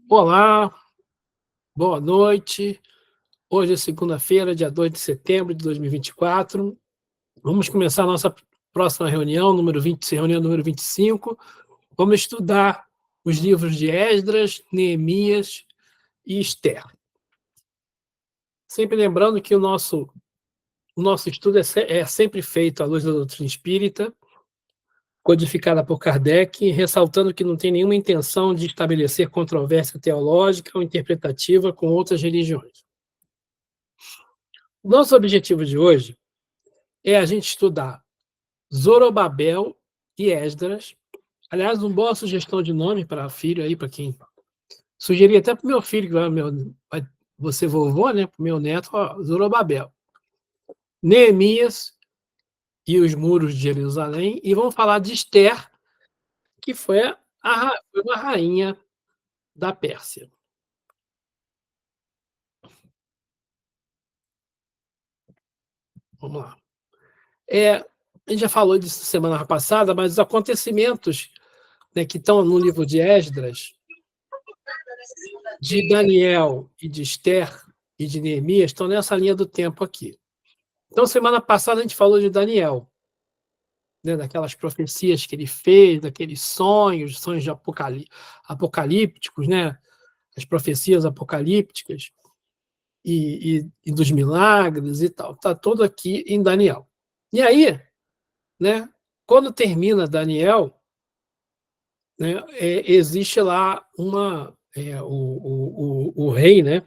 Olá, boa noite. Hoje é segunda-feira, dia 2 de setembro de 2024. Vamos começar a nossa próxima reunião, reunião número 25. Vamos estudar os livros de Esdras, Neemias e Esther. Sempre lembrando que o nosso estudo é sempre feito à luz da doutrina espírita, codificada por Kardec, ressaltando que não tem nenhuma intenção de estabelecer controvérsia teológica ou interpretativa com outras religiões. O nosso objetivo de hoje é a gente estudar Zorobabel e Esdras. Aliás, uma boa sugestão de nome para filho aí, para quem. Sugeri até para o meu filho, que vai ser vovô, né? Para o meu neto, ó, Zorobabel. Neemias e os muros de Jerusalém. E vamos falar de Esther, que foi uma rainha da Pérsia. Vamos lá. A gente já falou disso semana passada, mas os acontecimentos, né, que estão no livro de Esdras, de Daniel e de Esther e de Neemias estão nessa linha do tempo aqui. Então, semana passada a gente falou de Daniel, né, daquelas profecias que ele fez, daqueles sonhos de apocalípticos, né, as profecias apocalípticas e dos milagres e tal. Está tudo aqui em Daniel. E aí, né, quando termina Daniel, né, existe lá o rei, né,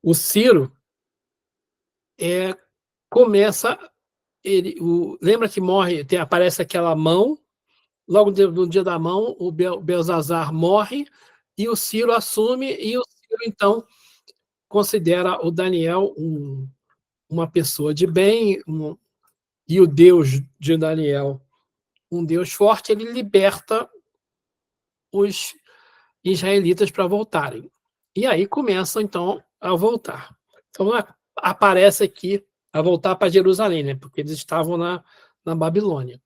o Ciro, começa. Lembra que aparece aquela mão, logo no dia da mão, o Belzazar morre e o Ciro assume, e o Ciro, então, considera o Daniel uma pessoa de bem, e o Deus de Daniel, um Deus forte, ele liberta os israelitas para voltarem. E aí começam, então, a voltar. Então, aparece aqui a voltar para Jerusalém, né? Porque eles estavam na Babilônia.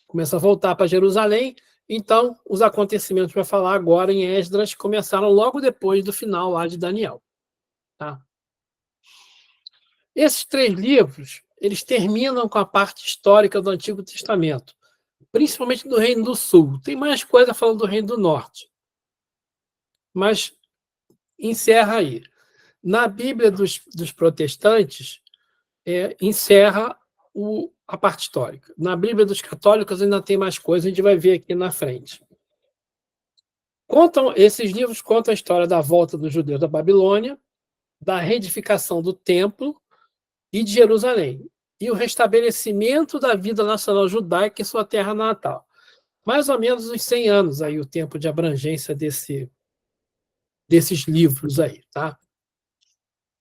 Começa a voltar para Jerusalém. Então, os acontecimentos para falar agora em Esdras começaram logo depois do final lá de Daniel. Tá? Esses 3 livros, eles terminam com a parte histórica do Antigo Testamento, principalmente do Reino do Sul. Tem mais coisa falando do Reino do Norte, mas encerra aí. Na Bíblia dos protestantes, encerra a parte histórica. Na Bíblia dos católicos ainda tem mais coisa, a gente vai ver aqui na frente. Esses livros contam a história da volta dos judeus da Babilônia, da reedificação do templo e de Jerusalém, e o restabelecimento da vida nacional judaica em sua terra natal. Mais ou menos uns 100 anos aí o tempo de abrangência desses livros aí, tá?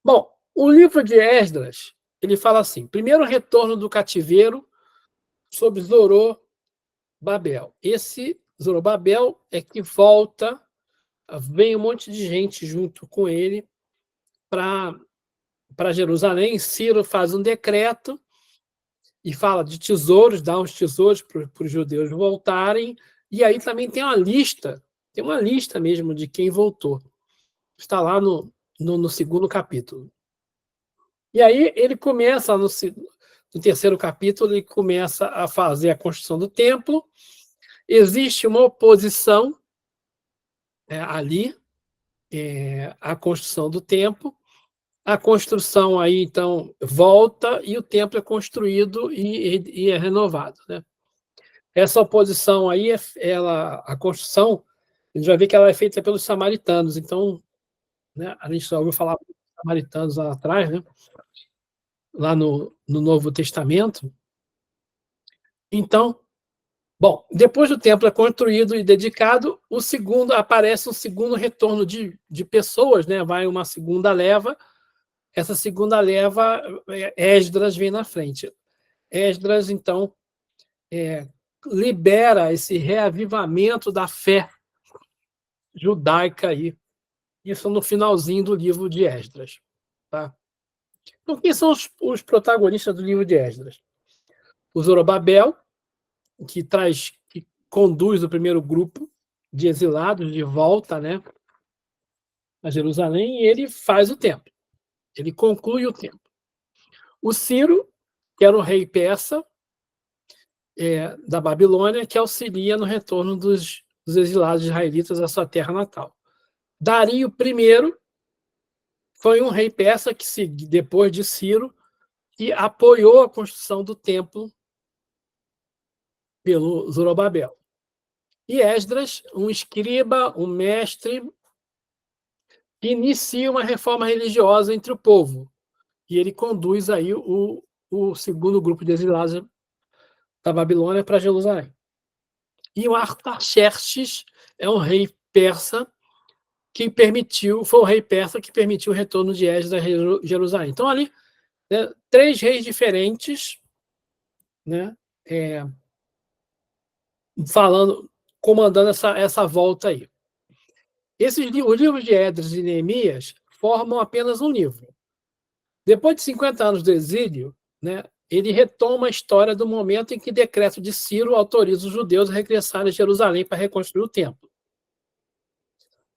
Bom, o livro de Esdras, ele fala assim: primeiro retorno do cativeiro sob Zorobabel. Esse Zorobabel é que volta, vem um monte de gente junto com ele para Jerusalém. Ciro faz um decreto e fala de tesouros, dá uns tesouros para os judeus voltarem, e aí também tem uma lista mesmo de quem voltou. Está lá no segundo capítulo. E aí ele começa, no terceiro capítulo, ele começa a fazer a construção do templo. Existe uma oposição ali à construção do templo. A construção aí, então, volta e o templo é construído e é renovado, né? Essa oposição aí, a construção, a gente vai ver que ela é feita pelos samaritanos. Então, né, a gente só ouviu falar dos samaritanos lá atrás, né? Lá no Novo Testamento. Então, bom, depois do templo é construído e dedicado, aparece um segundo retorno de pessoas, né? Vai uma segunda leva. Essa segunda leva, Esdras vem na frente. Esdras, então, libera esse reavivamento da fé judaica aí. Isso no finalzinho do livro de Esdras. Tá? Então, quem são os protagonistas do livro de Esdras? O Zorobabel, que conduz o primeiro grupo de exilados de volta, né, a Jerusalém e ele faz o templo. Ele conclui o templo. O Ciro, que era o rei persa da Babilônia, que auxilia no retorno dos exilados israelitas à sua terra natal. Dario I foi um rei persa que, depois de Ciro, que apoiou a construção do templo pelo Zorobabel. E Esdras, um escriba, um mestre, que inicia uma reforma religiosa entre o povo. E ele conduz aí o segundo grupo de exilados da Babilônia para Jerusalém. E o Artaxerxes é um rei persa foi o rei persa que permitiu o retorno de Esdras a Jerusalém. Então, ali, né, 3 reis diferentes, né, comandando essa volta aí. Os livros de Esdras e Neemias formam apenas um livro. Depois de 50 anos do exílio, né, ele retoma a história do momento em que o decreto de Ciro autoriza os judeus a regressarem a Jerusalém para reconstruir o templo.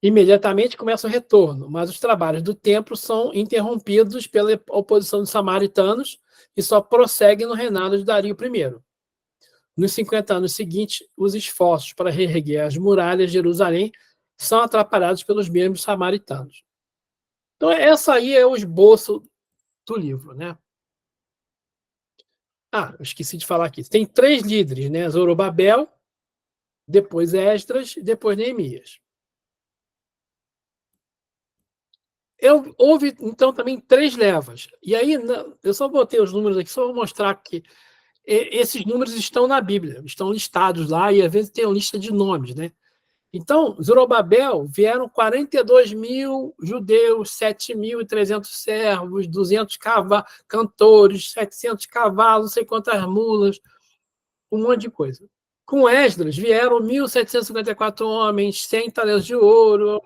Imediatamente começa o retorno, mas os trabalhos do templo são interrompidos pela oposição dos samaritanos e só prosseguem no reinado de Dario I. Nos 50 anos seguintes, os esforços para reerguer as muralhas de Jerusalém são atrapalhados pelos mesmos samaritanos. Então, essa aí é o esboço do livro, né? Eu esqueci de falar aqui. Tem 3 líderes, né? Zorobabel, depois Esdras e depois Neemias. Houve, então, também 3 levas. E aí, eu só botei os números aqui, só vou mostrar que esses números estão na Bíblia, estão listados lá, e às vezes tem uma lista de nomes, né? Então, Zorobabel, vieram 42.000 judeus, 7.300 servos, 200 cantores, 700 cavalos, não sei quantas mulas, um monte de coisa. Com Esdras, vieram 1.754 homens, 100 talentos de ouro.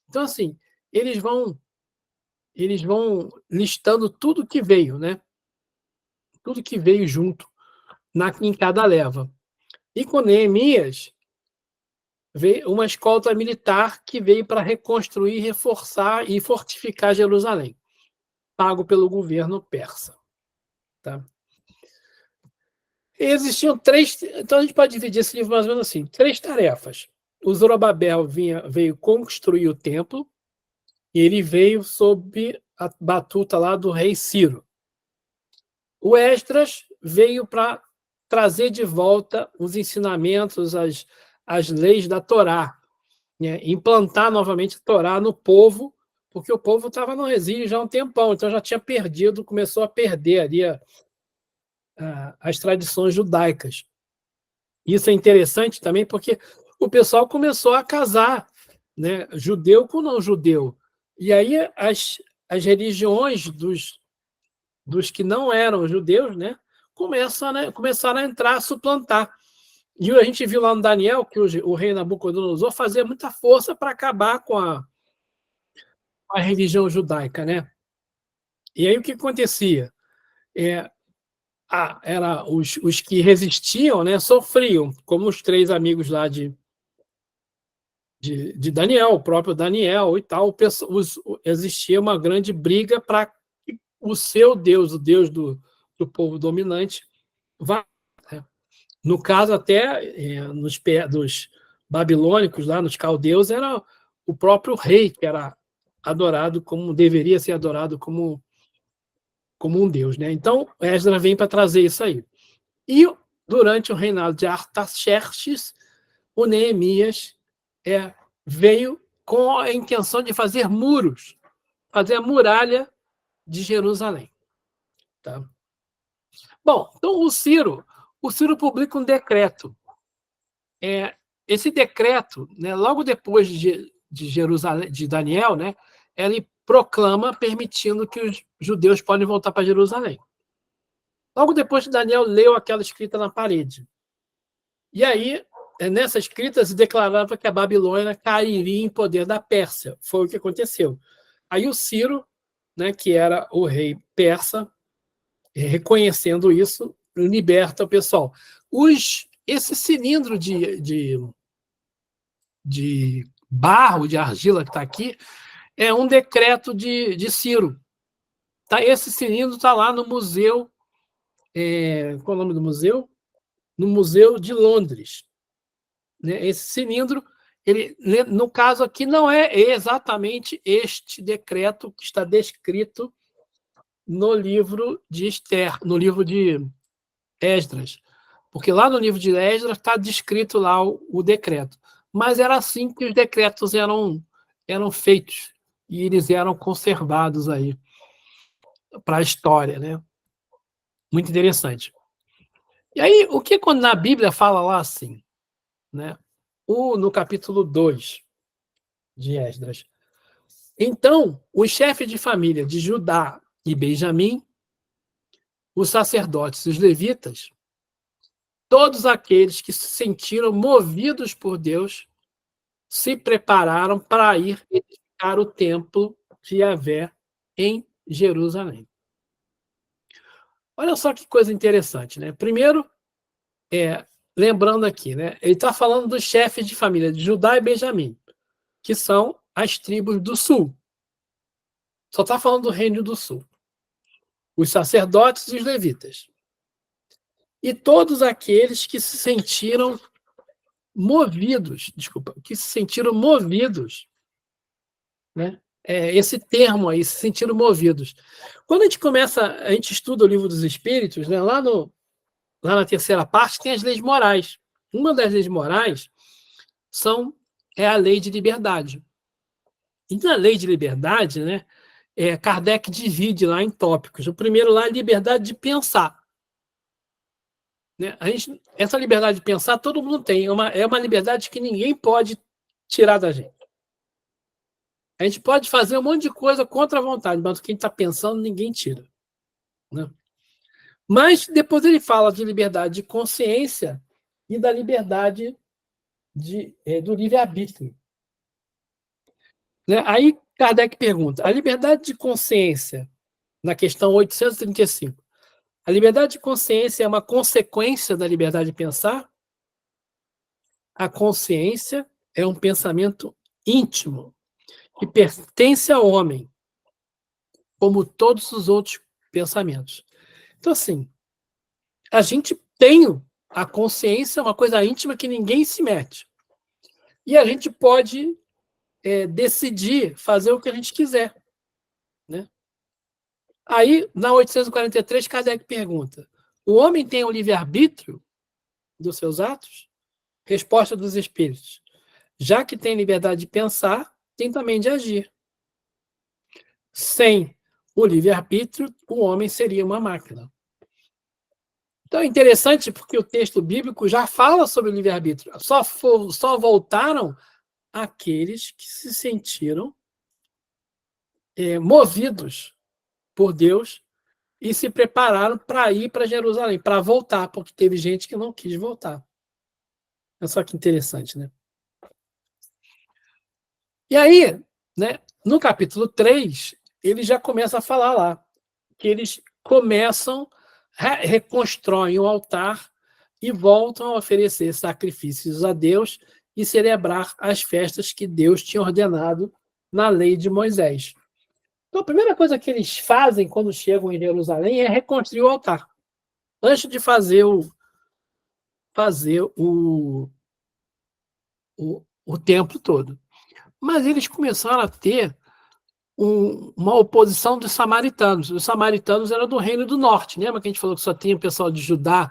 Então, assim, eles vão listando tudo que veio, né? Tudo que veio junto em cada leva. E com Neemias, veio uma escolta militar que veio para reconstruir, reforçar e fortificar Jerusalém, pago pelo governo persa. Tá? E existiam 3... Então, a gente pode dividir esse livro mais ou menos assim: 3 tarefas. O Zorobabel veio construir o templo, e ele veio sob a batuta lá do rei Ciro. O Esdras veio para trazer de volta os ensinamentos, as leis da Torá, né? Implantar novamente a Torá no povo, porque o povo estava no exílio já há um tempão, então já tinha perdido, começou a perder ali as tradições judaicas. Isso é interessante também porque o pessoal começou a casar, né, judeu com não judeu. E aí as religiões dos que não eram judeus, né, começaram a entrar, a suplantar. E a gente viu lá no Daniel que o rei Nabucodonosor fazia muita força para acabar com a religião judaica, né? E aí o que acontecia? Era os que resistiam, né, sofriam, como os 3 amigos lá de Daniel, o próprio Daniel e tal. Existia uma grande briga para que o seu Deus, o Deus do povo dominante, vá. Né? No caso, até dos babilônicos, lá nos caldeus, era o próprio rei que era adorado como deveria ser adorado como um deus, né? Então, Esdras vem para trazer isso aí. E durante o reinado de Artaxerxes, o Neemias veio com a intenção de fazer muros, fazer a muralha de Jerusalém. Tá? Bom, então o Ciro publica um decreto. Esse decreto, né, logo depois de Jerusalém, de Daniel, né, ele proclama permitindo que os judeus podem voltar para Jerusalém. Logo depois que Daniel leu aquela escrita na parede. E aí, nessa escrita, se declarava que a Babilônia cairia em poder da Pérsia. Foi o que aconteceu. Aí o Ciro, né, que era o rei persa, reconhecendo isso, liberta o pessoal. Esse cilindro de barro, de argila que está aqui, é um decreto de Ciro. Tá, esse cilindro está lá no museu. Qual é o nome do museu? No Museu de Londres. Né? Esse cilindro, ele, no caso aqui, não é exatamente este decreto que está descrito no livro de Esther, no livro de Esdras. Porque lá no livro de Esdras está descrito lá o decreto. Mas era assim que os decretos eram feitos. E eles eram conservados aí para a história, né? Muito interessante. E aí, o que quando na Bíblia fala lá assim, né? No capítulo 2 de Esdras. Então, os chefes de família de Judá e Benjamim, os sacerdotes e os levitas, todos aqueles que se sentiram movidos por Deus, se prepararam para ir edificar o templo de Yahvé em Jerusalém. Olha só que coisa interessante, né? Primeiro, lembrando aqui, né? Ele está falando dos chefes de família de Judá e Benjamim, que são as tribos do sul. Só está falando do reino do sul. Os sacerdotes e os levitas. E todos aqueles que se sentiram movidos, né? Esse termo aí, se sentiram movidos. Quando a gente estuda o livro dos Espíritos, né? Lá na terceira parte tem as leis morais. Uma das leis morais é a lei de liberdade. E na lei de liberdade, né? Kardec divide lá em tópicos. O primeiro lá é a liberdade de pensar. Né? Essa liberdade de pensar todo mundo tem. É uma liberdade que ninguém pode tirar da gente. A gente pode fazer um monte de coisa contra a vontade, mas o que a gente está pensando, ninguém tira. Né? Mas depois ele fala de liberdade de consciência e da liberdade do livre-arbítrio. Né? Aí Kardec pergunta: a liberdade de consciência, na questão 835, a liberdade de consciência é uma consequência da liberdade de pensar? A consciência é um pensamento íntimo que pertence ao homem, como todos os outros pensamentos. Então, assim, a gente tem a consciência, uma coisa íntima que ninguém se mete. E a gente pode decidir fazer o que a gente quiser. Né? Aí, na 843, Kardec pergunta: o homem tem o livre-arbítrio dos seus atos? Resposta dos espíritos: já que tem liberdade de pensar, tem também de agir. Sem o livre-arbítrio, o homem seria uma máquina. Então é interessante porque o texto bíblico já fala sobre o livre-arbítrio. Só voltaram aqueles que se sentiram movidos por Deus e se prepararam para ir para Jerusalém, para voltar, porque teve gente que não quis voltar. Olha só que interessante, né? E aí, né, no capítulo 3, ele já começa a falar lá, que eles começam, reconstroem o altar e voltam a oferecer sacrifícios a Deus e celebrar as festas que Deus tinha ordenado na lei de Moisés. Então, a primeira coisa que eles fazem quando chegam em Jerusalém é reconstruir o altar, antes de fazer o templo todo. Mas eles começaram a ter uma oposição dos samaritanos. Os samaritanos eram do Reino do Norte. Lembra que a gente falou que só tinha o pessoal de Judá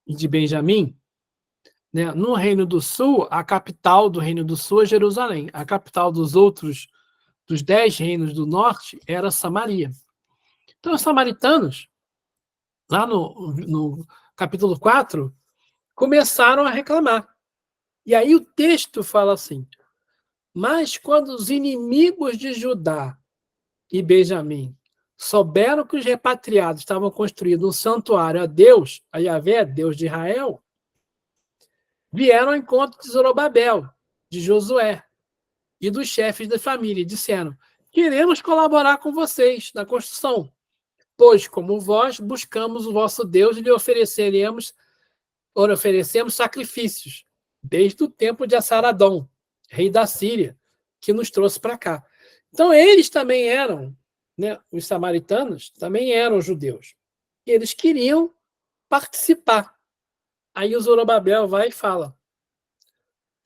e de Benjamim? Né? No Reino do Sul, a capital do Reino do Sul é Jerusalém. A capital dos 10 reinos do Norte, era Samaria. Então, os samaritanos, lá no capítulo 4, começaram a reclamar. E aí o texto fala assim: mas quando os inimigos de Judá e Benjamim souberam que os repatriados estavam construindo um santuário a Deus, a Yahvé, Deus de Israel, vieram ao encontro de Zorobabel, de Josué e dos chefes da família, e disseram: queremos colaborar com vocês na construção, pois, como vós, buscamos o vosso Deus e lhe oferecemos sacrifícios, desde o tempo de Assaradom. rei da Síria, que nos trouxe para cá. Então, eles também eram, né, os samaritanos também eram judeus. E eles queriam participar. Aí o Zorobabel vai e fala,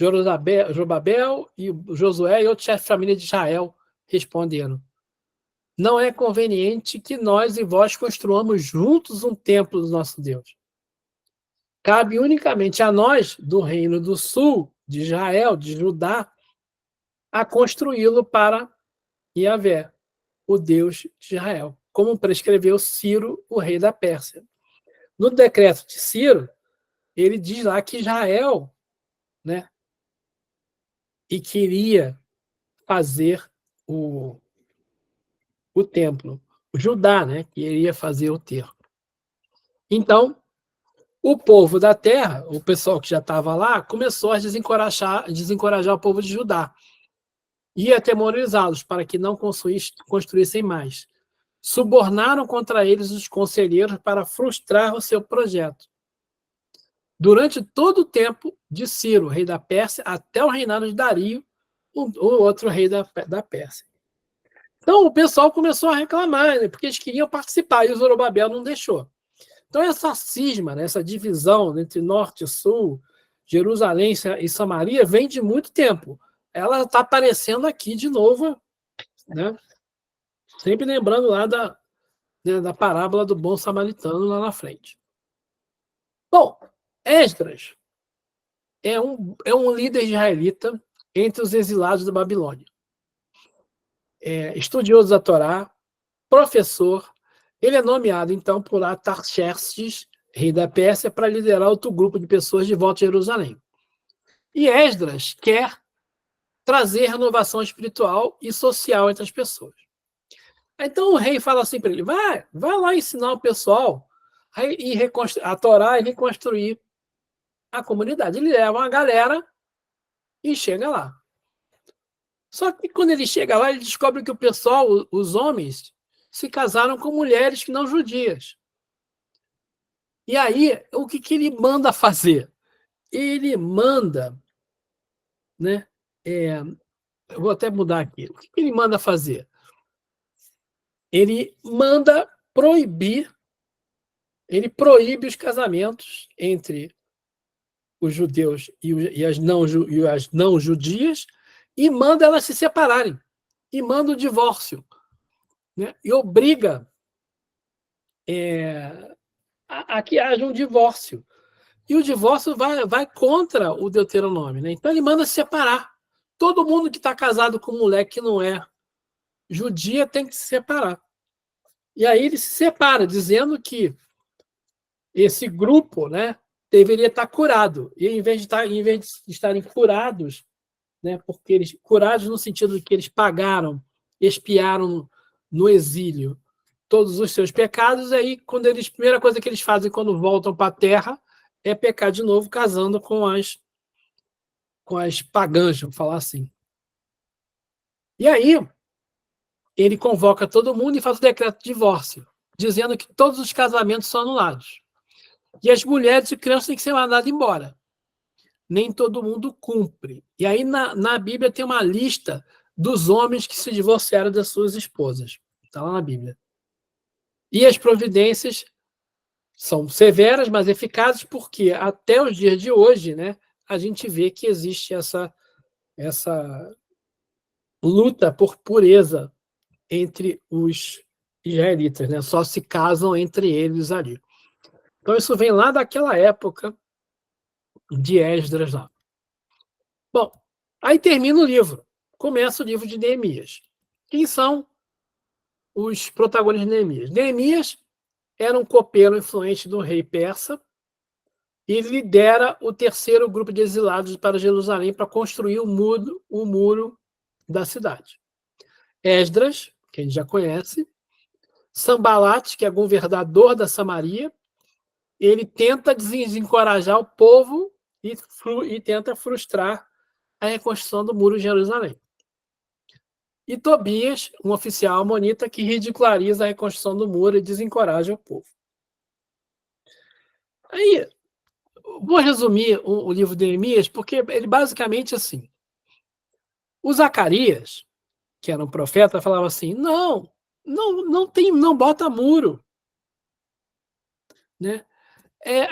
Zorobabel e Josué e outros chefes de família de Israel responderam: não é conveniente que nós e vós construamos juntos um templo do nosso Deus. Cabe unicamente a nós, do reino do sul, de Israel, de Judá, a construí-lo para Yahvé, o Deus de Israel, como prescreveu Ciro, o rei da Pérsia. No decreto de Ciro, ele diz lá que Israel, né, e queria fazer o templo. O Judá, né, que iria fazer o templo. Então, o povo da terra, o pessoal que já estava lá, começou a desencorajar o povo de Judá e atemorizá-los para que não construíssem mais. Subornaram contra eles os conselheiros para frustrar o seu projeto. Durante todo o tempo de Ciro, rei da Pérsia, até o reinado de Dario, o outro rei da Pérsia. Então, o pessoal começou a reclamar, né, porque eles queriam participar, e o Zorobabel não deixou. Então, essa cisma, né, essa divisão entre norte e sul, Jerusalém e Samaria, vem de muito tempo. Ela está aparecendo aqui de novo, né? Sempre lembrando lá da parábola do bom samaritano lá na frente. Bom, Esdras é um líder israelita entre os exilados da Babilônia. Estudioso da Torá, professor, ele é nomeado, então, por Artaxerxes, rei da Pérsia, para liderar outro grupo de pessoas de volta a Jerusalém. E Esdras quer trazer renovação espiritual e social entre as pessoas. Então o rei fala assim para ele: vai lá ensinar o pessoal a Torá e reconstruir a comunidade. Ele leva uma galera e chega lá. Só que quando ele chega lá, ele descobre que o pessoal, os homens, se casaram com mulheres que não judias. E aí, o que ele manda fazer? Ele manda, né? Eu vou até mudar aqui. O que ele manda fazer? Ele manda proibir, ele proíbe os casamentos entre os judeus e as não judias e manda elas se separarem, e manda o divórcio, né? E obriga a que haja um divórcio. E o divórcio vai contra o Deuteronômio, né? Então ele manda se separar. Todo mundo que está casado com mulher que não é judia tem que se separar. E aí ele se separa, dizendo que esse grupo, né, deveria estar curado. E em vez de estarem curados, né, porque eles curados no sentido de que eles pagaram, expiaram no exílio todos os seus pecados, aí a primeira coisa que eles fazem quando voltam para a terra é pecar de novo, casando com as pagãs, vamos falar assim. E aí ele convoca todo mundo e faz o decreto de divórcio, dizendo que todos os casamentos são anulados. E as mulheres e crianças têm que ser mandadas embora. Nem todo mundo cumpre. E aí na Bíblia tem uma lista dos homens que se divorciaram das suas esposas. Está lá na Bíblia. E as providências são severas, mas eficazes, porque até os dias de hoje, né, a gente vê que existe essa luta por pureza entre os israelitas, né? Só se casam entre eles ali. Então isso vem lá daquela época de Esdras lá. Bom, aí termina o livro. Começa o livro de Neemias. Quem são os protagonistas de Neemias? Neemias era um copeiro influente do rei persa e lidera o terceiro grupo de exilados para Jerusalém para construir o muro da cidade. Esdras, que a gente já conhece, Sambalat, que é governador da Samaria, ele tenta desencorajar o povo e tenta frustrar a reconstrução do muro de Jerusalém. E Tobias, um oficial amonita que ridiculariza a reconstrução do muro e desencoraja o povo. Aí, vou resumir o livro de Neemias, porque ele basicamente assim. O Zacarias, que era um profeta, falava assim: não bota muro, né?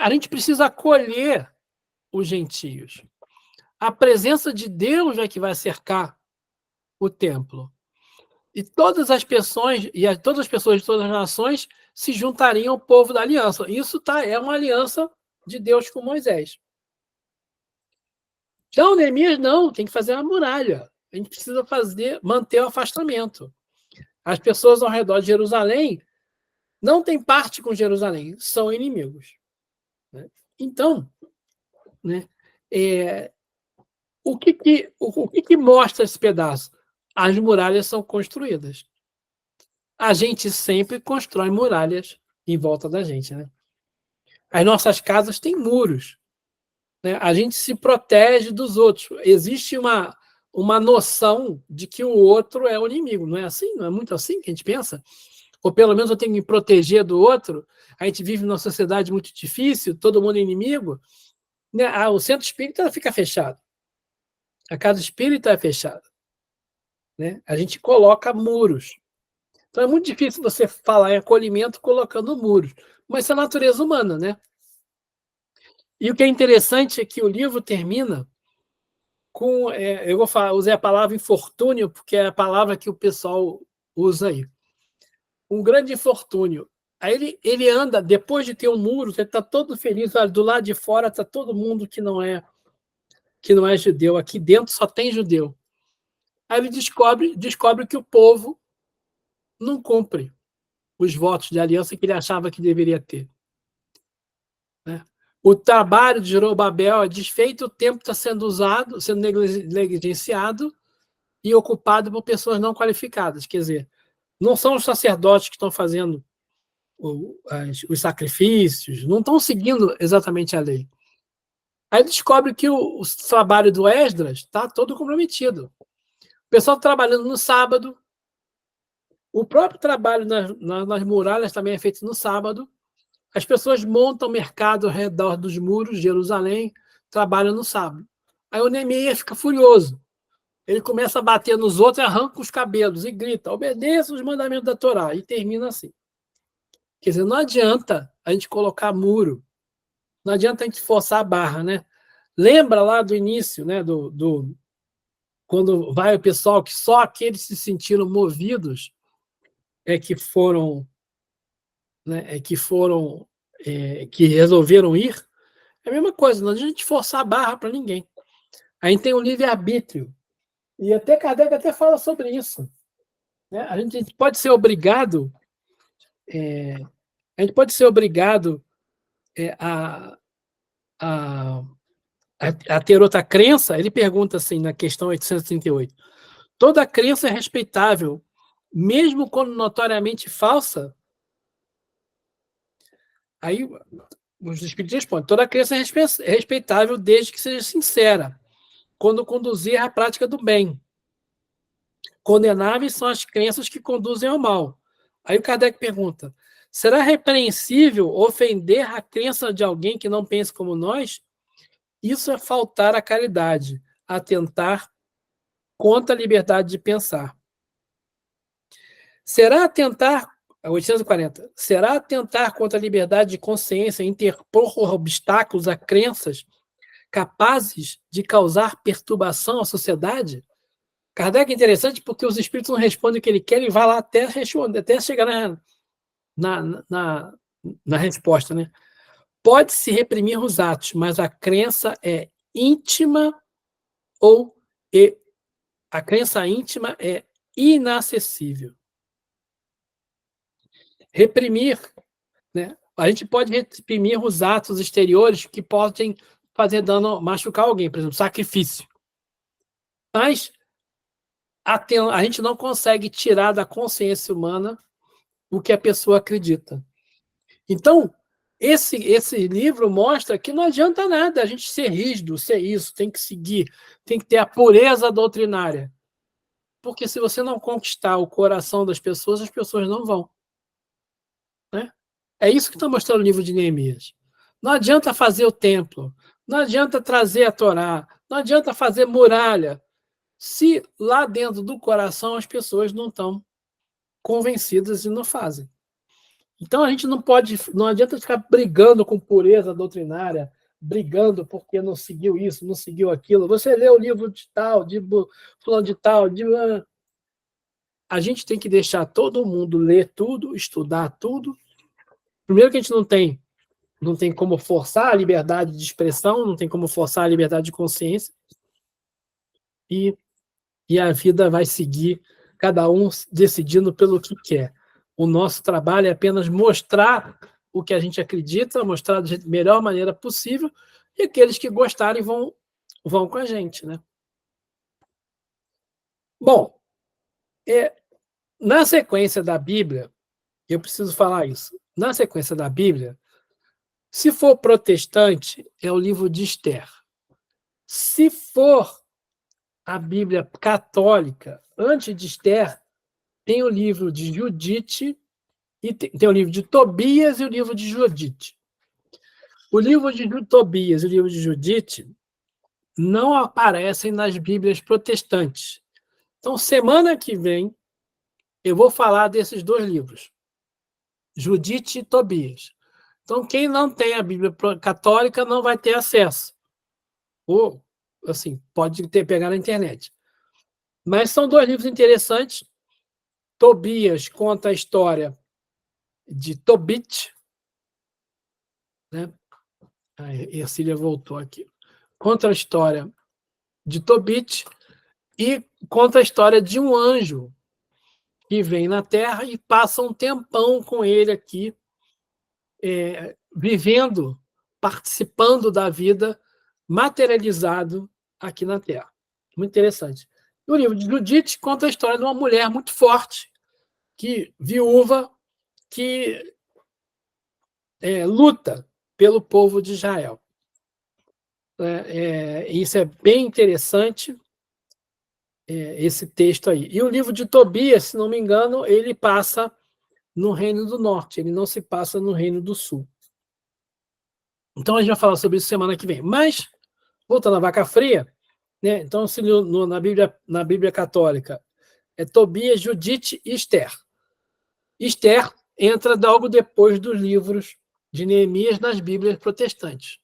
A gente precisa acolher os gentios. A presença de Deus é que vai cercar o templo. E todas as pessoas de todas as nações se juntariam ao povo da aliança. Isso é uma aliança de Deus com Moisés. Então, Neemias não, tem que fazer uma muralha. A gente precisa manter o afastamento. As pessoas ao redor de Jerusalém não têm parte com Jerusalém, são inimigos. Né? Então, né, o que mostra esse pedaço? As muralhas são construídas. A gente sempre constrói muralhas em volta da gente. Né? As nossas casas têm muros. Né? A gente se protege dos outros. Existe uma noção de que o outro é o inimigo. Não é assim? Não é muito assim que a gente pensa? Ou pelo menos eu tenho que me proteger do outro. A gente vive numa sociedade muito difícil, todo mundo é inimigo. Né? O centro espírita fica fechado. A casa espírita é fechada. Né? A gente coloca muros. Então é muito difícil você falar em acolhimento colocando muros. Mas isso é a natureza humana, né? E o que é interessante é que o livro termina com... eu usei a palavra infortúnio, porque é a palavra que o pessoal usa aí. Um grande infortúnio. Aí ele anda, depois de ter um muro, ele está todo feliz, olha, do lado de fora está todo mundo que não é judeu, aqui dentro só tem judeu. Aí ele descobre que o povo não cumpre os votos de aliança que ele achava que deveria ter. Né? O trabalho de Zorobabel é desfeito, o tempo está sendo usado, sendo negligenciado e ocupado por pessoas não qualificadas. Quer dizer, não são os sacerdotes que estão fazendo os sacrifícios, não estão seguindo exatamente a lei. Aí descobre que o trabalho do Esdras está todo comprometido. O pessoal trabalhando no sábado, o próprio trabalho nas muralhas também é feito no sábado. As pessoas montam mercado ao redor dos muros de Jerusalém, trabalham no sábado. Aí o Neemias fica furioso. Ele começa a bater nos outros, arranca os cabelos e grita: obedeça os mandamentos da Torá. E termina assim. Quer dizer, não adianta a gente colocar muro, não adianta a gente forçar a barra, né? Lembra lá do início, né? Quando vai o pessoal que só aqueles se sentiram movidos que foram, né? Que resolveram ir. É a mesma coisa, não adianta a gente forçar a barra para ninguém. A gente tem o livre-arbítrio. E até Kardec até fala sobre isso. Né? A gente pode ser obrigado a ter outra crença. Ele pergunta assim, na questão 838. Toda crença é respeitável, mesmo quando notoriamente falsa? Aí os espíritos respondem: toda crença é respeitável desde que seja sincera, quando conduzir à prática do bem. Condenáveis são as crenças que conduzem ao mal. Aí o Kardec pergunta: será repreensível ofender a crença de alguém que não pensa como nós? Isso é faltar à caridade, atentar contra a liberdade de pensar. Será atentar 840. Será atentar contra a liberdade de consciência, interpor obstáculos a crenças capazes de causar perturbação à sociedade? Kardec é interessante porque os espíritos não respondem o que ele quer e vai lá até chegar na resposta. Né? Pode-se reprimir os atos, mas a crença é íntima a crença íntima é inacessível. Reprimir, né? A gente pode reprimir os atos exteriores que podem fazer dano, machucar alguém, por exemplo, sacrifício. Mas a gente não consegue tirar da consciência humana o que a pessoa acredita. Então, esse livro mostra que não adianta nada a gente ser rígido, ser isso, tem que seguir, tem que ter a pureza doutrinária. Porque se você não conquistar o coração das pessoas, as pessoas não vão. Né? É isso que está mostrando o livro de Neemias. Não adianta fazer o templo, não adianta trazer a Torá, não adianta fazer muralha. se lá dentro do coração as pessoas não estão convencidas e não fazem. Então a gente não adianta ficar brigando com pureza doutrinária, brigando porque não seguiu isso, não seguiu aquilo. Você lê o livro de tal, de fulano de tal, a gente tem que deixar todo mundo ler tudo, estudar tudo. Primeiro que a gente não tem como forçar a liberdade de expressão, não tem como forçar a liberdade de consciência, e, e a vida vai seguir, cada um decidindo pelo que quer. O nosso trabalho é apenas mostrar o que a gente acredita, mostrar da melhor maneira possível, e aqueles que gostarem vão com a gente, né? Bom, na sequência da Bíblia, eu preciso falar isso, na sequência da Bíblia, se for protestante, é o livro de Esther. Se for a Bíblia católica, antes de Esther, tem o livro de Judite, e tem o livro de Tobias e o livro de Judite. O livro de Tobias e o livro de Judite não aparecem nas Bíblias protestantes. Então, semana que vem, eu vou falar desses dois livros, Judite e Tobias. Então, quem não tem a Bíblia católica não vai ter acesso. Ou, assim, pode pegar na internet. Mas são dois livros interessantes. Tobias conta a história de Tobit, né? A Ercília voltou aqui. Conta a história de Tobit e conta a história de um anjo que vem na Terra e passa um tempão com ele aqui, vivendo, participando da vida, materializado aqui na Terra. Muito interessante. O livro de Judite conta a história de uma mulher muito forte, viúva, que luta pelo povo de Israel. Isso é bem interessante, esse texto aí. E o livro de Tobias, se não me engano, ele passa no Reino do Norte, ele não se passa no Reino do Sul. Então a gente vai falar sobre isso semana que vem. Mas, voltando à vaca fria, né? Então, se na Bíblia católica é Tobias, Judite e Esther. Esther entra logo depois dos livros de Neemias nas Bíblias protestantes.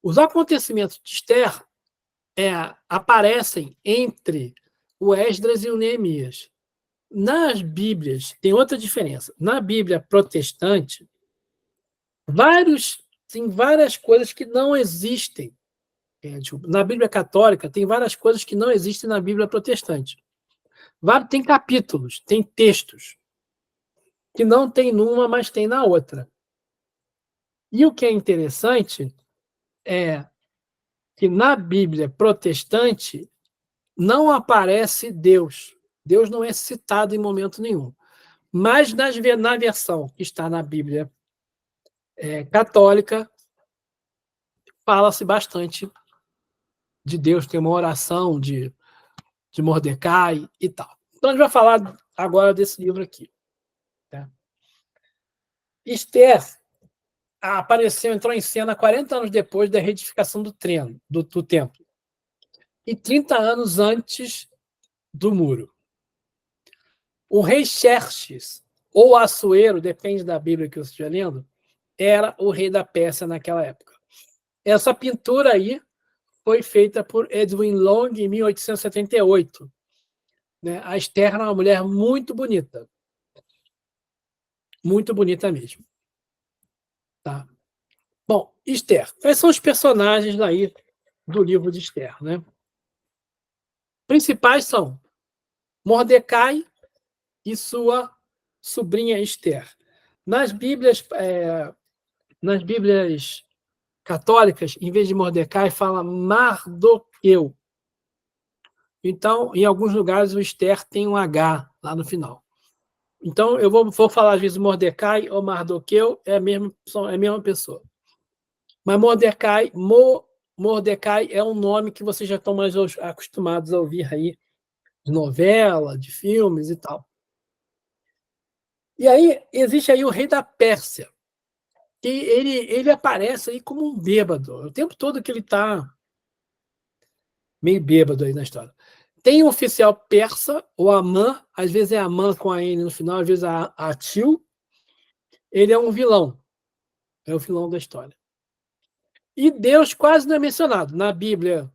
Os acontecimentos de Esther aparecem entre o Esdras e o Neemias. Nas Bíblias, tem outra diferença. Na Bíblia protestante, tem várias coisas que não existem. Na Bíblia católica, tem várias coisas que não existem na Bíblia protestante. Tem capítulos, tem textos, que não tem numa, mas tem na outra. E o que é interessante é que na Bíblia protestante não aparece Deus. Deus não é citado em momento nenhum. Mas na versão que está na Bíblia católica, fala-se bastante de Deus, tem uma oração de Mordecai e tal. Então a gente vai falar agora desse livro aqui. Tá? Esther entrou em cena 40 anos depois da reedificação do templo e 30 anos antes do muro. O rei Xerxes, ou Assuero, depende da Bíblia que eu estiver lendo, era o rei da Pérsia naquela época. Essa pintura aí foi feita por Edwin Long em 1878. Né? A Esther era uma mulher muito bonita. Muito bonita mesmo. Tá? Bom, Esther. Quais são os personagens aí do livro de Esther? Né? Principais são Mordecai e sua sobrinha Esther. Nas Bíblias católicas, em vez de Mordecai, fala Mardoqueu. Então, em alguns lugares, o Esther tem um H lá no final. Então, eu vou falar, às vezes, Mordecai ou Mardoqueu, é a mesma pessoa. Mas Mordecai é um nome que vocês já estão mais acostumados a ouvir aí, de novela, de filmes e tal. E aí, existe aí o rei da Pérsia, que ele aparece aí como um bêbado. O tempo todo que ele está meio bêbado aí na história. Tem um oficial persa, o Amã, às vezes é Amã com a N no final, às vezes a Atil. Ele é um vilão, é o vilão da história. E Deus quase não é mencionado. Na Bíblia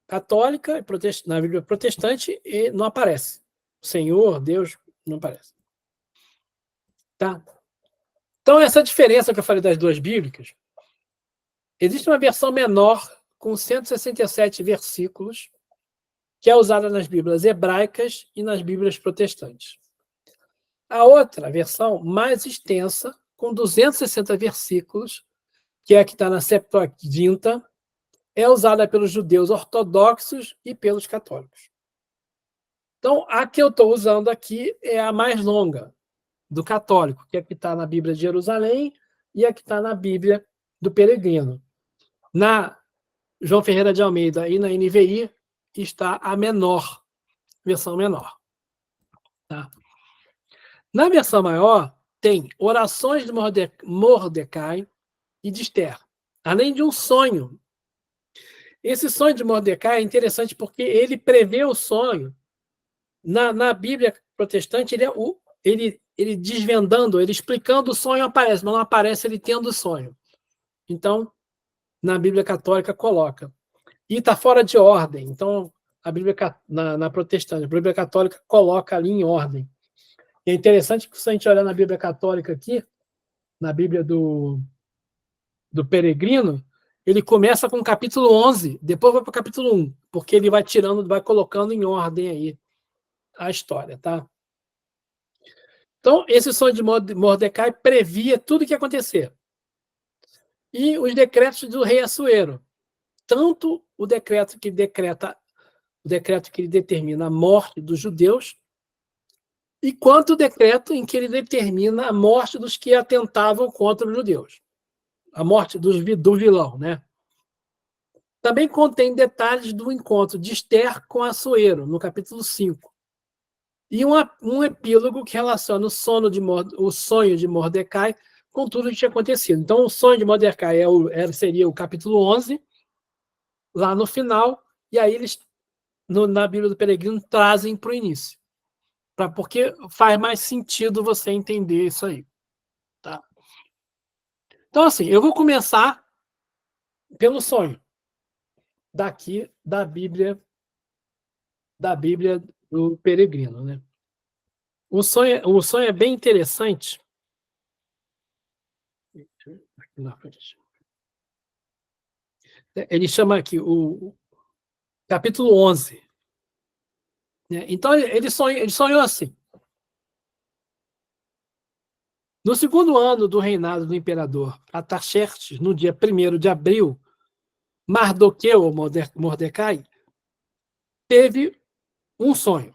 católica, na Bíblia protestante, não aparece. Senhor, Deus, não aparece. Tá? Então, essa diferença que eu falei das duas bíblicas, existe uma versão menor, com 167 versículos, que é usada nas Bíblias hebraicas e nas Bíblias protestantes. A outra versão, mais extensa, com 260 versículos, que é a que está na Septuaginta, é usada pelos judeus ortodoxos e pelos católicos. Então, a que eu estou usando aqui é a mais longa, do católico, que é a que está na Bíblia de Jerusalém e a que está na Bíblia do Peregrino. Na João Ferreira de Almeida e na NVI está a menor, versão menor. Tá? Na versão maior, tem orações de Mordecai e de Esther, além de um sonho. Esse sonho de Mordecai é interessante porque ele prevê o sonho. Na Bíblia protestante, ele desvendando, ele explicando o sonho aparece, mas não aparece ele tendo o sonho. Então, na Bíblia católica coloca. E está fora de ordem. Então, a Bíblia na protestante, a Bíblia católica coloca ali em ordem. E é interessante que se a gente olhar na Bíblia católica aqui, na Bíblia do Peregrino, ele começa com o capítulo 11, depois vai para o capítulo 1, porque ele vai tirando, vai colocando em ordem aí a história, tá? Então, esse sonho de Mordecai previa tudo o que ia acontecer. E os decretos do rei Assuero, tanto o decreto que ele determina a morte dos judeus, e quanto o decreto em que ele determina a morte dos que atentavam contra os judeus. A morte do vilão, né? Também contém detalhes do encontro de Esther com Assuero, no capítulo 5. E um epílogo que relaciona o sonho de Mordecai com tudo que tinha acontecido. Então, o sonho de Mordecai seria o capítulo 11, lá no final, e aí eles, na Bíblia do Peregrino, trazem para o início. Porque faz mais sentido você entender isso aí. Tá? Então, assim, eu vou começar pelo sonho daqui da Bíblia do Peregrino, né? O sonho é bem interessante. Aqui na frente. Ele chama aqui o capítulo 11. Né? Então, ele sonhou assim. No segundo ano do reinado do imperador Artaxerxes, no dia 1º de abril, Mardoqueu, ou Mordecai, teve um sonho.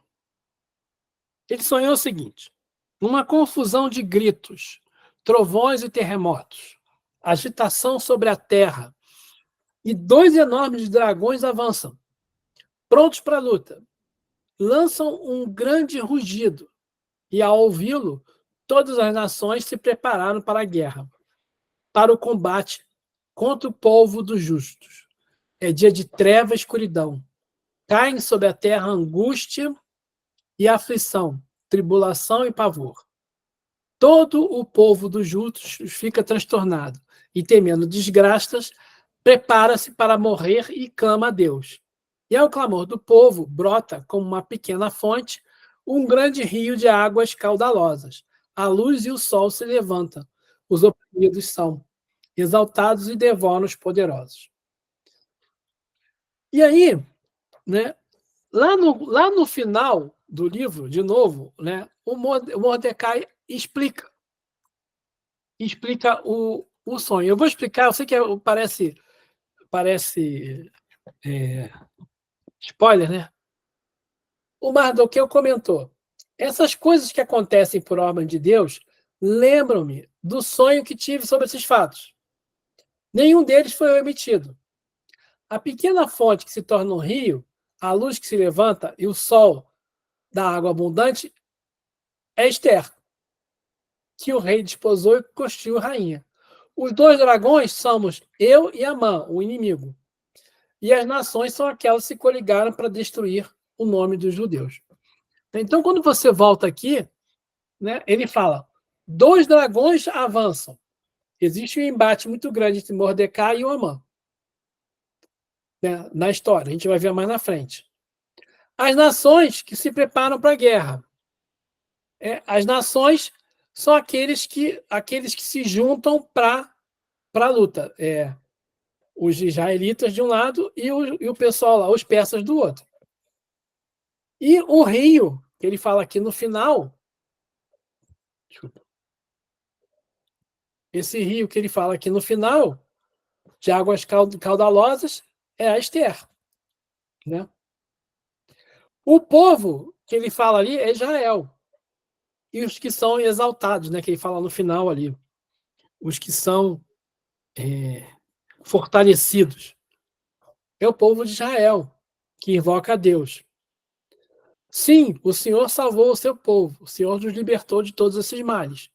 Ele sonhou o seguinte: uma confusão de gritos, trovões e terremotos, agitação sobre a terra, e 2 enormes dragões avançam, prontos para a luta. Lançam um grande rugido, e ao ouvi-lo, todas as nações se prepararam para a guerra, para o combate contra o povo dos justos. É dia de treva e escuridão. Caem sobre a terra angústia e aflição, tribulação e pavor. Todo o povo dos justos fica transtornado e, temendo desgraças, prepara-se para morrer e clama a Deus. E ao clamor do povo brota, como uma pequena fonte, um grande rio de águas caudalosas. A luz e o sol se levantam. Os oprimidos são exaltados e devoram os poderosos. E aí, né, lá no final do livro, de novo, né, o Mordecai explica o sonho. Eu vou explicar, eu sei que parece spoiler, né? O Mardoqueu comentou: essas coisas que acontecem por ordem de Deus lembram-me do sonho que tive sobre esses fatos. Nenhum deles foi omitido. A pequena fonte que se torna um rio, a luz que se levanta e o sol da água abundante é Esther, que o rei desposou e constituiu rainha. Os 2 dragões somos eu e Amã, o inimigo. E as nações são aquelas que se coligaram para destruir o nome dos judeus. Então, quando você volta aqui, né, ele fala: 2 dragões avançam. Existe um embate muito grande entre Mordecai e o Amã, né, na história. A gente vai ver mais na frente. As nações que se preparam para a guerra. As nações são aqueles que se juntam para a luta. Os israelitas de um lado e o pessoal lá, os persas do outro. E o rio, que ele fala aqui no final, esse rio que ele fala aqui no final, de águas caudalosas, é a Ester. Né? O povo que ele fala ali é Israel. E os que são exaltados, né, que ele fala no final ali. Os que são fortalecidos. É o povo de Israel, que invoca a Deus. Sim, o Senhor salvou o seu povo. O Senhor nos libertou de todos esses males.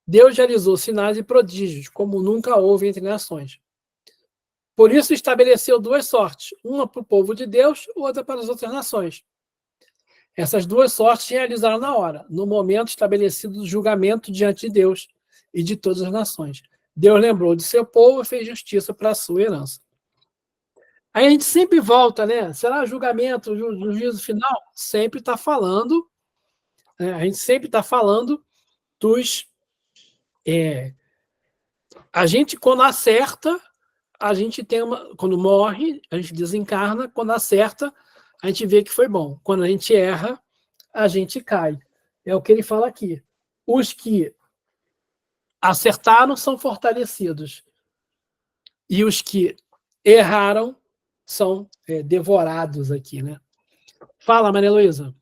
Deus realizou sinais e prodígios, como nunca houve entre nações. Por isso estabeleceu 2 sortes, uma para o povo de Deus, outra para as outras nações. Essas 2 sortes se realizaram na hora, no momento estabelecido do julgamento diante de Deus e de todas as nações. Deus lembrou de seu povo e fez justiça para a sua herança. Aí a gente sempre volta, né? Será julgamento, juízo final? Sempre está falando, a gente sempre está falando dos... a gente, quando acerta, a gente tem uma... Quando morre, a gente desencarna. Quando acerta, a gente vê que foi bom. Quando a gente erra, a gente cai. É o que ele fala aqui. Os que acertaram são fortalecidos. E os que erraram são devorados aqui, né? Fala, Maria Luísa.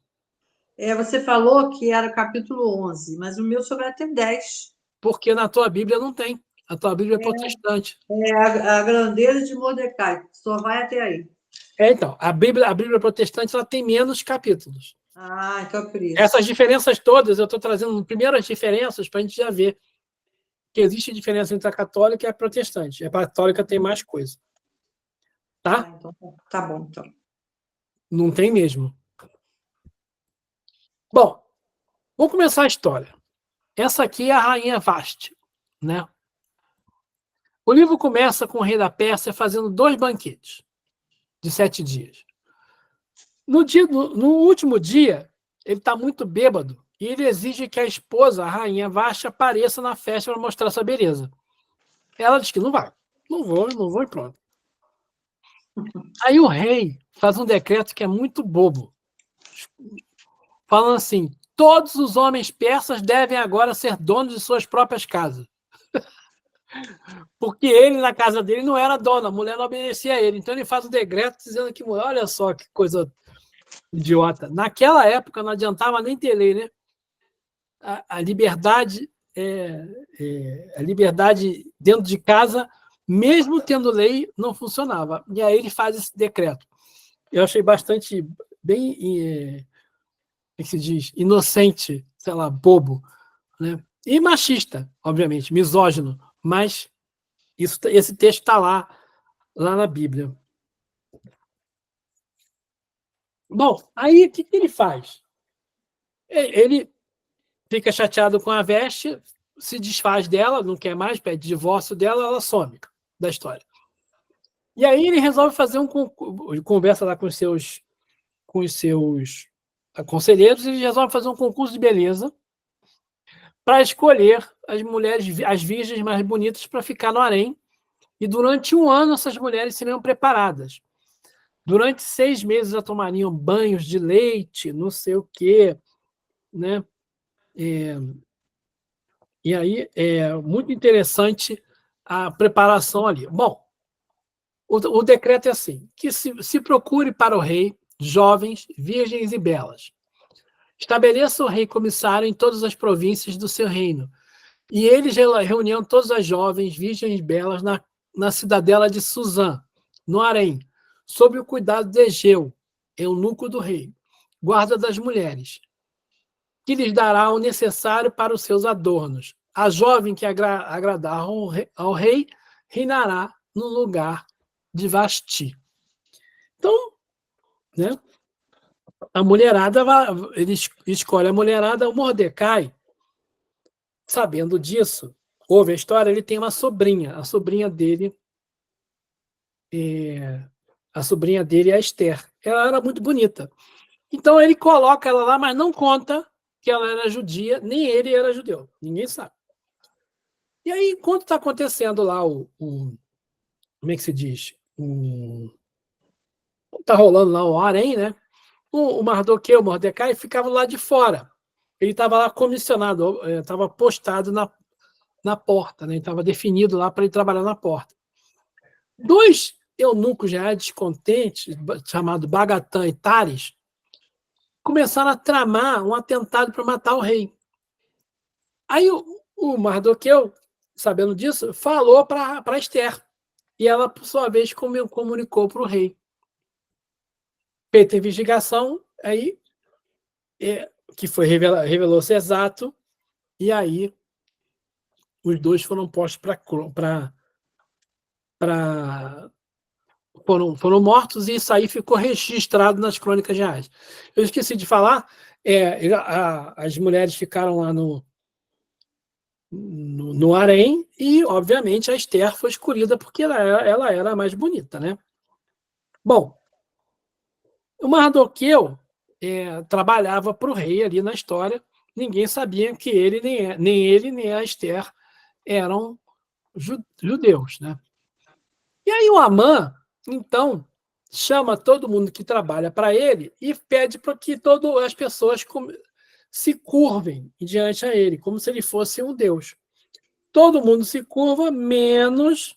Você falou que era o capítulo 11, mas o meu só vai até 10. Porque na tua Bíblia não tem. A tua Bíblia é protestante. A grandeza de Mordecai, só vai até aí. Então, a Bíblia protestante ela tem menos capítulos. Então é por isso. Essas diferenças todas, eu estou trazendo primeiras diferenças para a gente já ver que existe diferença entre a católica e a protestante. A católica tem mais coisa. Tá? Então, tá bom, então. Não tem mesmo. Bom, vamos começar a história. Essa aqui é a rainha Vasti, né? O livro começa com o rei da Pérsia fazendo 2 banquetes de 7 dias. No último dia, ele está muito bêbado e ele exige que a esposa, a rainha Vasti, apareça na festa para mostrar sua beleza. Ela diz que não vai. Não vou e pronto. Aí o rei faz um decreto que é muito bobo, falando assim: todos os homens persas devem agora ser donos de suas próprias casas. Porque ele, na casa dele, não era dono, a mulher não obedecia a ele. Então ele faz um decreto dizendo que, olha só que coisa idiota. Naquela época não adiantava nem ter lei, né? A liberdade, a liberdade dentro de casa, mesmo tendo lei, não funcionava. E aí ele faz esse decreto. Eu achei bastante, bem, como se diz, inocente, sei lá, bobo, né? E machista, obviamente, misógino, mas esse texto está lá na Bíblia. Bom, aí o que ele faz? Ele fica chateado com a Veste, se desfaz dela, não quer mais, pede divórcio dela, ela some da história. E aí ele resolve fazer conversa lá com os seus conselheiros, ele resolve fazer um concurso de beleza para escolher as mulheres, as virgens mais bonitas para ficar no harém. E durante 1 ano essas mulheres seriam preparadas. Durante 6 meses elas tomariam banhos de leite, não sei o quê, né? E aí é muito interessante a preparação ali. Bom, o decreto é assim: que se procure para o rei jovens, virgens e belas. Estabeleça o rei comissário em todas as províncias do seu reino. E eles reuniam todas as jovens, virgens e belas na cidadela de Suzã, no harém, sob o cuidado de Egeu, eunuco do rei, guarda das mulheres, que lhes dará o necessário para os seus adornos. A jovem que agradar ao rei reinará no lugar de Vasti. Então, né, a mulherada, ele escolhe a mulherada, o Mordecai, sabendo disso, ouve a história, ele tem uma sobrinha, a sobrinha dele é a Esther. Ela era muito bonita. Então ele coloca ela lá, mas não conta que ela era judia, nem ele era judeu. Ninguém sabe. E aí, enquanto está acontecendo lá como é que se diz? Está rolando lá o harém, né? O Mardoqueu, o Mordecai, ficava lá de fora. Ele estava lá comissionado, estava postado na porta, né? Estava definido lá para ele trabalhar na porta. Dois eunucos já descontentes, chamados Bagatã e Tares, começaram a tramar um atentado para matar o rei. Aí o Mardoqueu, sabendo disso, falou para Esther. E ela, por sua vez, comunicou para o rei. Feita a investigação, aí, que revelou-se exato, e aí os dois foram postos foram mortos, e isso aí ficou registrado nas crônicas reais. Eu esqueci de falar, as mulheres ficaram lá no harém, e, obviamente, a Esther foi escolhida porque ela era a mais bonita, né? Bom, o Mardoqueu trabalhava para o rei ali na história, ninguém sabia que nem ele, nem a Esther eram judeus, né? E aí o Amã, então, chama todo mundo que trabalha para ele e pede para que todas as pessoas se curvem diante a ele, como se ele fosse um deus. Todo mundo se curva, menos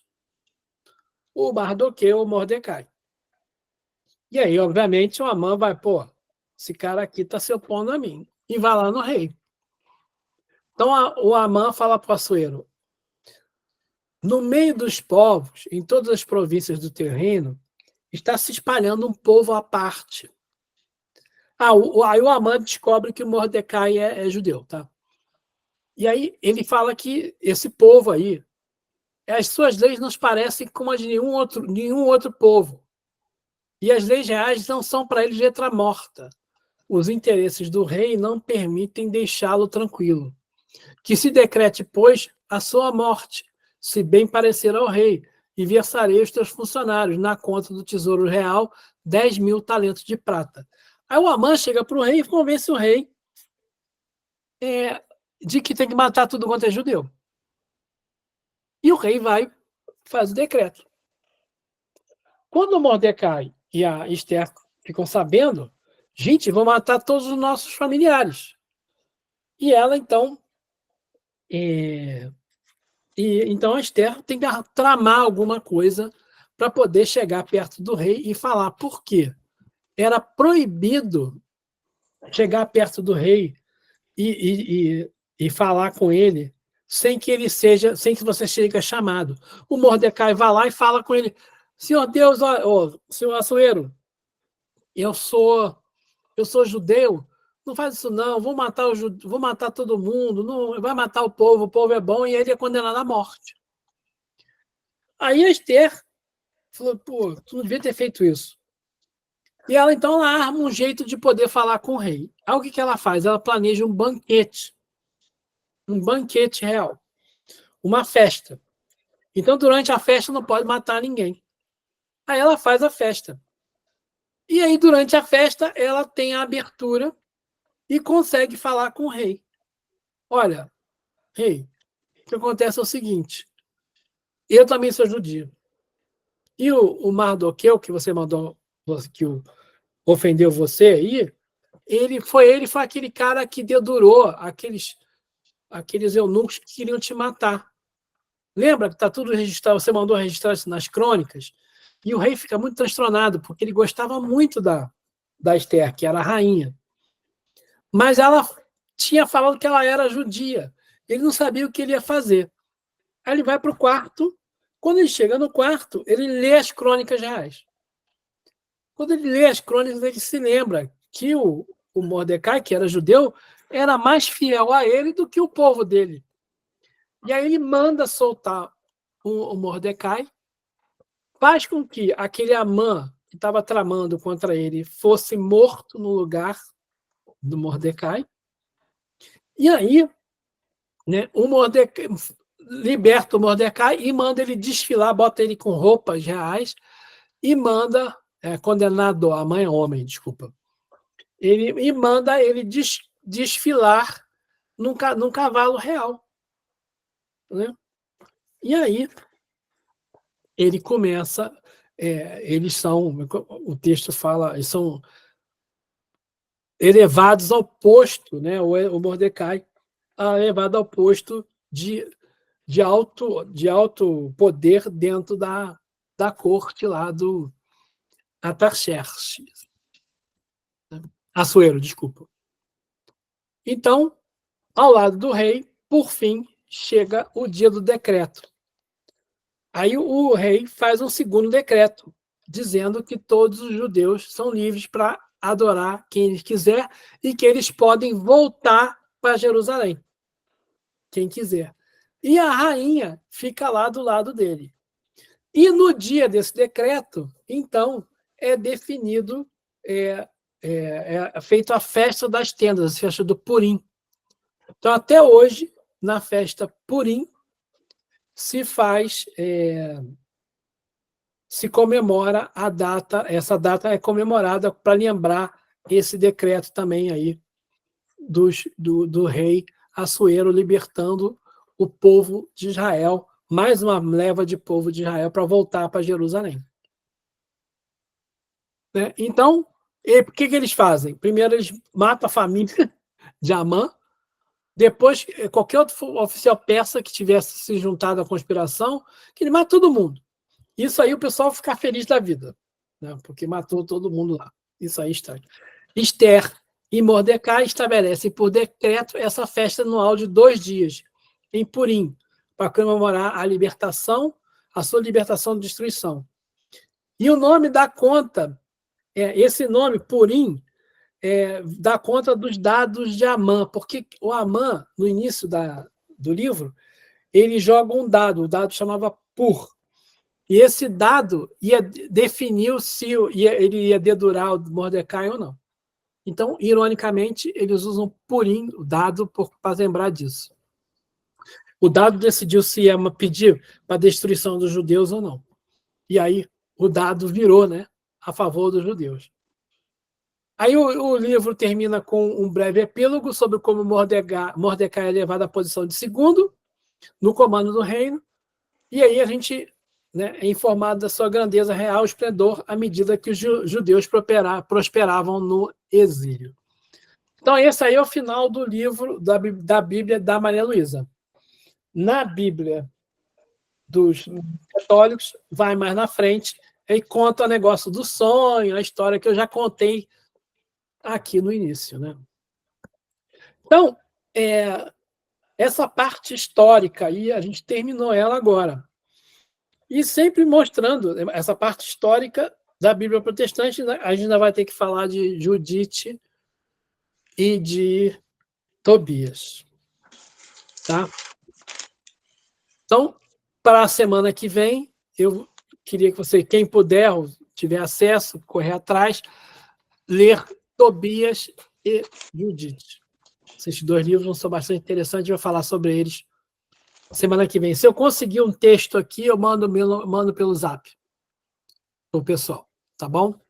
o Mardoqueu, o Mordecai. E aí, obviamente, o Amã vai, esse cara aqui está se opondo a mim, e vai lá no rei. Então, o Amã fala para o Assuero: no meio dos povos, em todas as províncias do teu reino, está se espalhando um povo à parte. Aí o Amã descobre que o Mordecai é judeu, tá? E aí ele fala que esse povo aí, as suas leis não parecem como as de nenhum outro povo. E as leis reais não são para eles letra morta. Os interesses do rei não permitem deixá-lo tranquilo. Que se decrete, pois, a sua morte, se bem parecer ao rei, e versarei os teus funcionários na conta do tesouro real 10.000 talentos de prata. Aí o Amã chega para o rei e convence o rei de que tem que matar tudo quanto é judeu. E o rei faz o decreto. Quando o Mordecai e a Esther ficam sabendo, gente, vão matar todos os nossos familiares. E ela, então, então a Esther tem que tramar alguma coisa para poder chegar perto do rei e falar por quê. Era proibido chegar perto do rei e falar com ele sem que você seja chamado. O Mordecai vai lá e fala com ele: Senhor Deus, senhor Assuero, eu sou judeu, não faz isso não, vou matar todo mundo, não vai matar o povo é bom, e ele é condenado à morte. Aí a Esther falou: tu não devia ter feito isso. E ela, então, ela arma um jeito de poder falar com o rei. Aí o que ela faz? Ela planeja um banquete real, uma festa. Então, durante a festa, não pode matar ninguém. Aí ela faz a festa. E aí, durante a festa, ela tem a abertura e consegue falar com o rei. Olha, rei, o que acontece é o seguinte: eu também sou judio. E o Mardoqueu, que você mandou, que ofendeu você aí, ele foi aquele cara que dedurou aqueles eunucos que queriam te matar. Lembra que está tudo registrado, você mandou registrar isso nas crônicas? E o rei fica muito transtornado, porque ele gostava muito da Esther, que era a rainha. Mas ela tinha falado que ela era judia. Ele não sabia o que ele ia fazer. Aí ele vai para o quarto. Quando ele chega no quarto, ele lê as crônicas reais. Quando ele lê as crônicas, ele se lembra que o Mordecai, que era judeu, era mais fiel a ele do que o povo dele. E aí ele manda soltar o Mordecai, faz com que aquele Amã que estava tramando contra ele fosse morto no lugar do Mordecai. E aí, né, o Mordecai liberta o Mordecai e manda ele desfilar, bota ele com roupas reais e manda, condenado, a mãe é homem, desculpa, e manda ele desfilar num cavalo real. Né? E aí ele começa, eles são, o texto fala, eles são elevados ao posto, né? O Mordecai é elevado ao posto de alto poder dentro da corte lá do Artaxerxes. Assuero, desculpa. Então, ao lado do rei, por fim, chega o dia do decreto. Aí o rei faz um segundo decreto, dizendo que todos os judeus são livres para adorar quem eles quiser e que eles podem voltar para Jerusalém, quem quiser. E a rainha fica lá do lado dele. E no dia desse decreto, então, é definido, é feita a festa das tendas, a festa do Purim. Então, até hoje, na festa Purim, se faz, se comemora a data, essa data é comemorada para lembrar esse decreto também aí do rei Assuero libertando o povo de Israel, mais uma leva de povo de Israel para voltar para Jerusalém. Né? Então, o que eles fazem? Primeiro, eles matam a família de Amã, depois, qualquer outro oficial persa que tivesse se juntado à conspiração, que ele mata todo mundo. Isso aí o pessoal fica feliz da vida, né? Porque matou todo mundo lá. Isso aí está. Esther e Mordecai estabelecem por decreto essa festa anual de 2 dias, em Purim, para comemorar a libertação, a sua libertação de destruição. E o nome dá conta, esse nome, Purim, dá conta dos dados de Amã, porque o Amã, no início do livro, ele joga um dado, o dado chamava Pur. E esse dado ia definir se ele ia dedurar o Mordecai ou não. Então, ironicamente, eles usam Purim, o dado, para lembrar disso. O dado decidiu se ia pedir para a destruição dos judeus ou não. E aí o dado virou, né, a favor dos judeus. Aí o livro termina com um breve epílogo sobre como Mordecai é levado à posição de segundo no comando do reino, e aí a gente, né, é informado da sua grandeza real e esplendor à medida que os judeus prosperavam no exílio. Então, esse aí é o final do livro da Bíblia da Maria Luísa. Na Bíblia dos católicos, vai mais na frente e conta o negócio do sonho, a história que eu já contei aqui no início. Né? Então, essa parte histórica aí, a gente terminou ela agora. E sempre mostrando essa parte histórica da Bíblia protestante, né? A gente ainda vai ter que falar de Judite e de Tobias. Tá? Então, para a semana que vem, eu queria que você, quem puder, tiver acesso, correr atrás, ler Tobias e Judite. Esses 2 livros são bastante interessantes, a gente vai falar sobre eles semana que vem. Se eu conseguir um texto aqui, eu mando pelo Zap para o pessoal, tá bom?